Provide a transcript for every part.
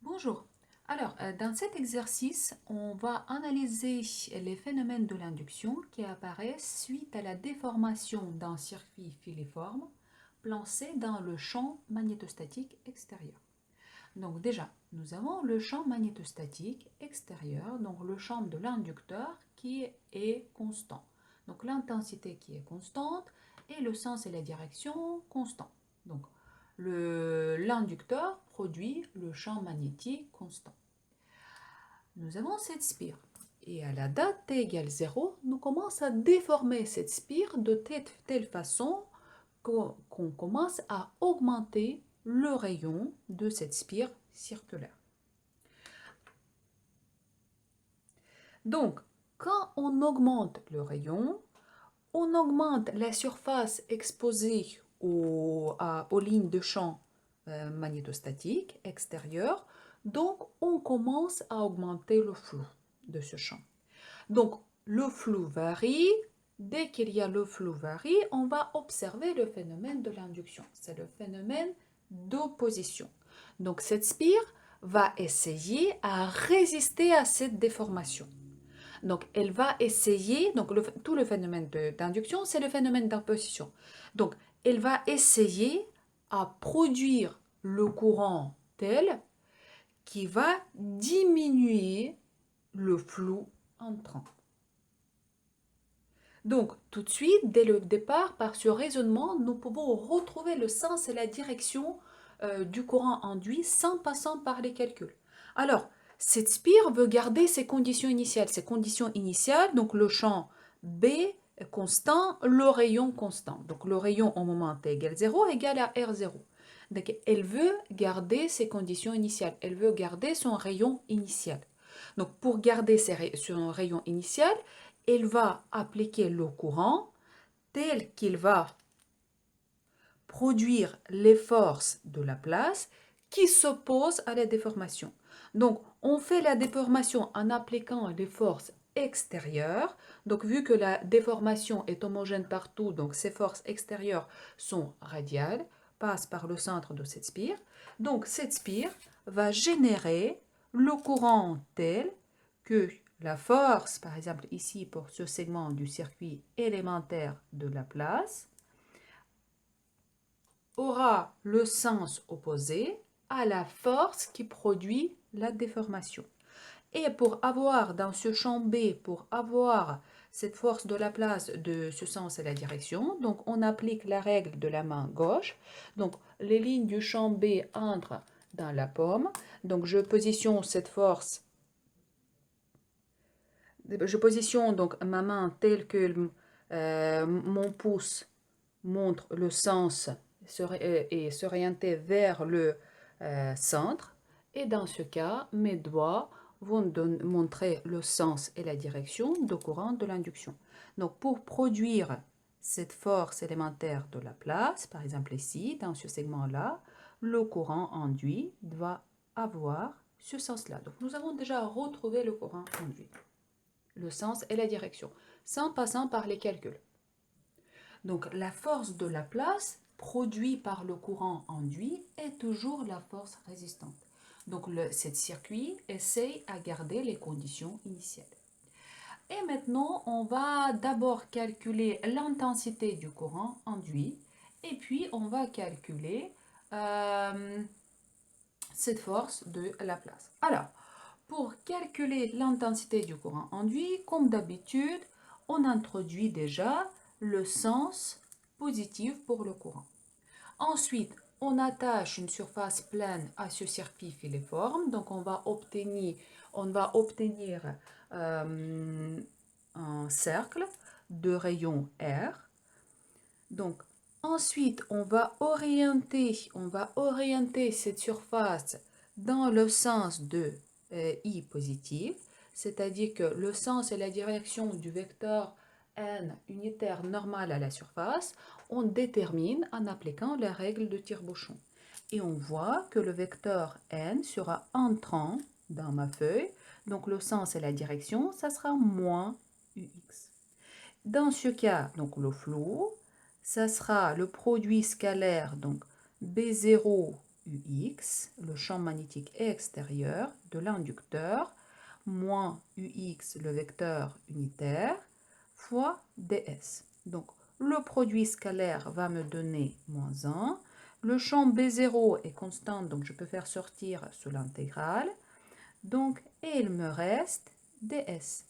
Bonjour. Alors, dans cet exercice, on va analyser les phénomènes de l'induction qui apparaissent suite à la déformation d'un circuit filiforme placé dans le champ magnétostatique extérieur. Donc déjà, nous avons le champ magnétostatique extérieur, donc le champ de l'inducteur qui est constant. Donc l'intensité qui est constante et le sens et la direction constants. Donc l'inducteur produit le champ magnétique constant. Nous avons cette spire. Et à la date t égale 0, nous commençons à déformer cette spire de telle façon qu'on commence à augmenter le rayon de cette spire circulaire. Donc, quand on augmente le rayon, on augmente la surface exposée aux lignes de champ magnétostatique extérieur, donc on commence à augmenter le flou de ce champ. Donc, le flou varie. Dès qu'il y a le flou varie, on va observer le phénomène de l'induction. C'est le phénomène d'opposition. Donc, cette spire va essayer à résister à cette déformation. Donc, elle va essayer, donc tout le phénomène d'induction, c'est le phénomène d'opposition. Donc, elle va essayer à produire le courant tel qui va diminuer le flou entrant. Donc, tout de suite, dès le départ, par ce raisonnement, nous pouvons retrouver le sens et la direction du courant induit sans passant par les calculs. Alors, cette spire veut garder ses conditions initiales. Ces conditions initiales, donc le champ B constant, le rayon constant. Donc, le rayon au moment t égale 0 égale à R0. Donc, elle veut garder ses conditions initiales. Elle veut garder son rayon initial. Donc, pour garder son rayon initial, elle va appliquer le courant tel qu'il va produire les forces de la place qui s'opposent à la déformation. Donc, on fait la déformation en appliquant les forces extérieures. Donc, vu que la déformation est homogène partout, donc ces forces extérieures sont radiales, passent par le centre de cette spire. Donc, cette spire va générer le courant tel que la force, par exemple ici pour ce segment du circuit élémentaire de Laplace, aura le sens opposé à la force qui produit la déformation. Et pour avoir dans ce champ B, pour avoir cette force de Laplace de ce sens et la direction, donc on applique la règle de la main gauche. Donc les lignes du champ B entrent dans la paume. Donc je positionne cette force. Je positionne donc ma main telle que mon pouce montre le sens et s'orienter vers le centre. Et dans ce cas, mes doigts vont montrer le sens et la direction du courant de l'induction. Donc, pour produire cette force élémentaire de Laplace, par exemple ici, dans ce segment-là, le courant induit doit avoir ce sens-là. Donc, nous avons déjà retrouvé le courant induit, le sens et la direction, sans passant par les calculs. Donc la force de Laplace produite par le courant induit est toujours la force résistante. Donc ce circuit essaye à garder les conditions initiales. Et maintenant, on va d'abord calculer l'intensité du courant induit et puis on va calculer cette force de Laplace. Alors, pour calculer l'intensité du courant induit, comme d'habitude, on introduit déjà le sens positif pour le courant. Ensuite, on attache une surface pleine à ce circuit filiforme. Donc, on va obtenir un cercle de rayon R. Donc, ensuite, on va orienter cette surface dans le sens de I positif, c'est-à-dire que le sens et la direction du vecteur n unitaire normal à la surface, on détermine en appliquant la règle de tire-bouchon. Et on voit que le vecteur n sera entrant dans ma feuille, donc le sens et la direction, ça sera moins ux. Dans ce cas, donc le flou, ça sera le produit scalaire, donc B0 UX, le champ magnétique extérieur de l'inducteur, moins UX, le vecteur unitaire, fois DS. Donc, le produit scalaire va me donner moins 1. Le champ B0 est constant, donc je peux faire sortir sous l'intégrale. Donc, et il me reste DS.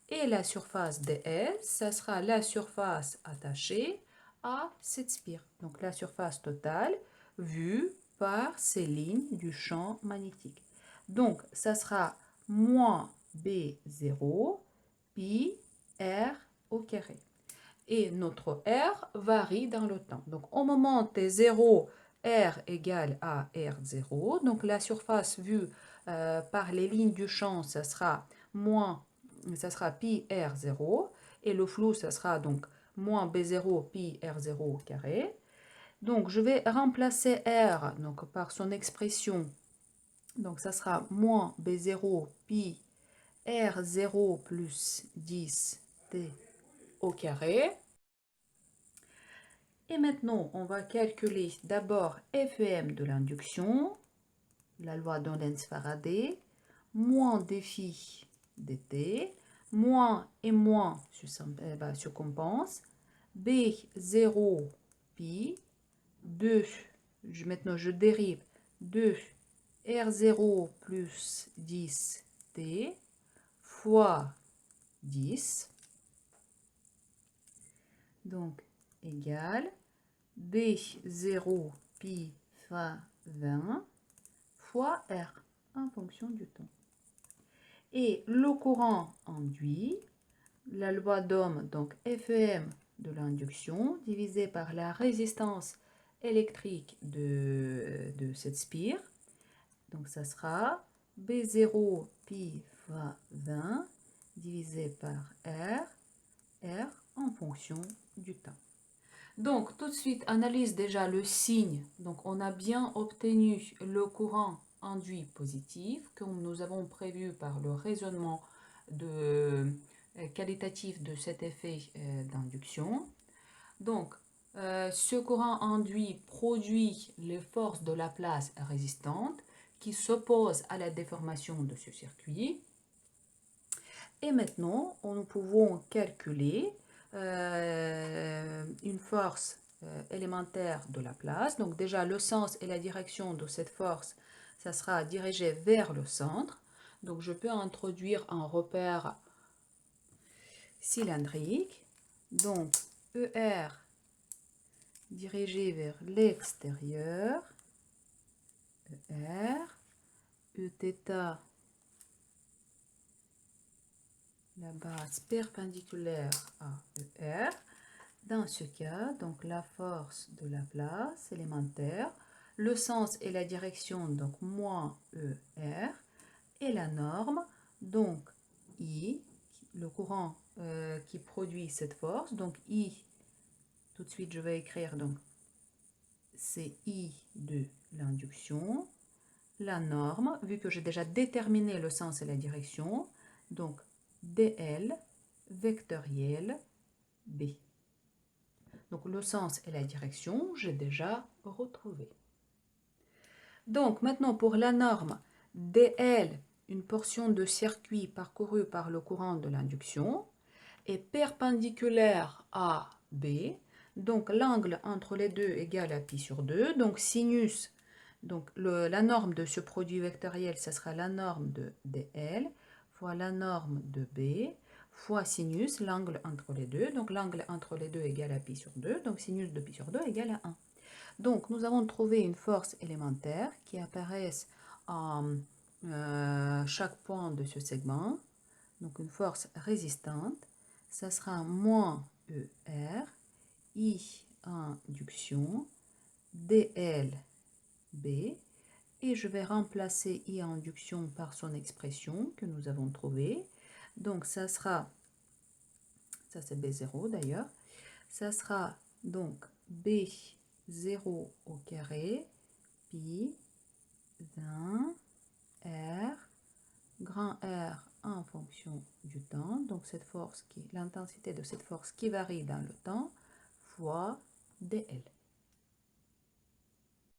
Et la surface DS, ça sera la surface attachée à cette spire. Donc, la surface totale vue par ces lignes du champ magnétique. Donc, ça sera moins B0 pi R au carré. Et notre R varie dans le temps. Donc, au moment T0, R égale à R0. Donc, la surface vue par les lignes du champ, ça sera pi R0. Et le flou, ça sera donc moins B0 pi R0 au carré. Donc, je vais remplacer R donc, par son expression. Donc, ça sera moins B0 pi R0 plus 10T au carré. Et maintenant, on va calculer d'abord F et M de l'induction, la loi d'Orlens-Faraday, moins défi dt, moins et moins se compensent, B0 pi, 2, maintenant je dérive 2 R0 plus 10t fois 10, donc égale B0 pi fois 20 fois R en fonction du temps. Et le courant induit, la loi d'Ohm, donc Fm de l'induction, divisé par la résistance électrique de cette spire. Donc ça sera B0 pi fois 20 divisé par R en fonction du temps. Donc, tout de suite, analyse déjà le signe. Donc, on a bien obtenu le courant induit positif, comme nous avons prévu par le raisonnement qualitatif de cet effet d'induction. Donc, ce courant induit produit les forces de Laplace résistantes qui s'opposent à la déformation de ce circuit. Et maintenant, nous pouvons calculer une force élémentaire de Laplace. Donc déjà, le sens et la direction de cette force, ça sera dirigé vers le centre. Donc je peux introduire un repère cylindrique. Donc ER dirigé vers l'extérieur, ER, Eθ, la base perpendiculaire à ER. Dans ce cas, donc la force de Laplace élémentaire, le sens et la direction, donc moins ER, et la norme, donc I, le courant qui produit cette force, donc I, tout de suite je vais écrire, donc c'est I de l'induction, la norme, vu que j'ai déjà déterminé le sens et la direction, donc dl vectoriel B. Donc le sens et la direction, j'ai déjà retrouvé. Donc maintenant pour la norme dl, une portion de circuit parcourue par le courant de l'induction, est perpendiculaire à B. Donc l'angle entre les deux égale à pi sur 2. Donc sinus, donc la norme de ce produit vectoriel, ce sera la norme de dl fois la norme de B fois sinus, l'angle entre les deux. Donc l'angle entre les deux égale à pi sur 2. Donc sinus de pi sur 2 égale à 1. Donc nous avons trouvé une force élémentaire qui apparaît à chaque point de ce segment. Donc une force résistante. Ça sera moins ER, I induction, dl B. Et je vais remplacer I induction par son expression que nous avons trouvée. Donc ça sera, ça c'est B0 d'ailleurs, ça sera donc B0 au carré, pi 20 R, grand R en fonction du temps, donc cette force l'intensité de cette force qui varie dans le temps, fois dl.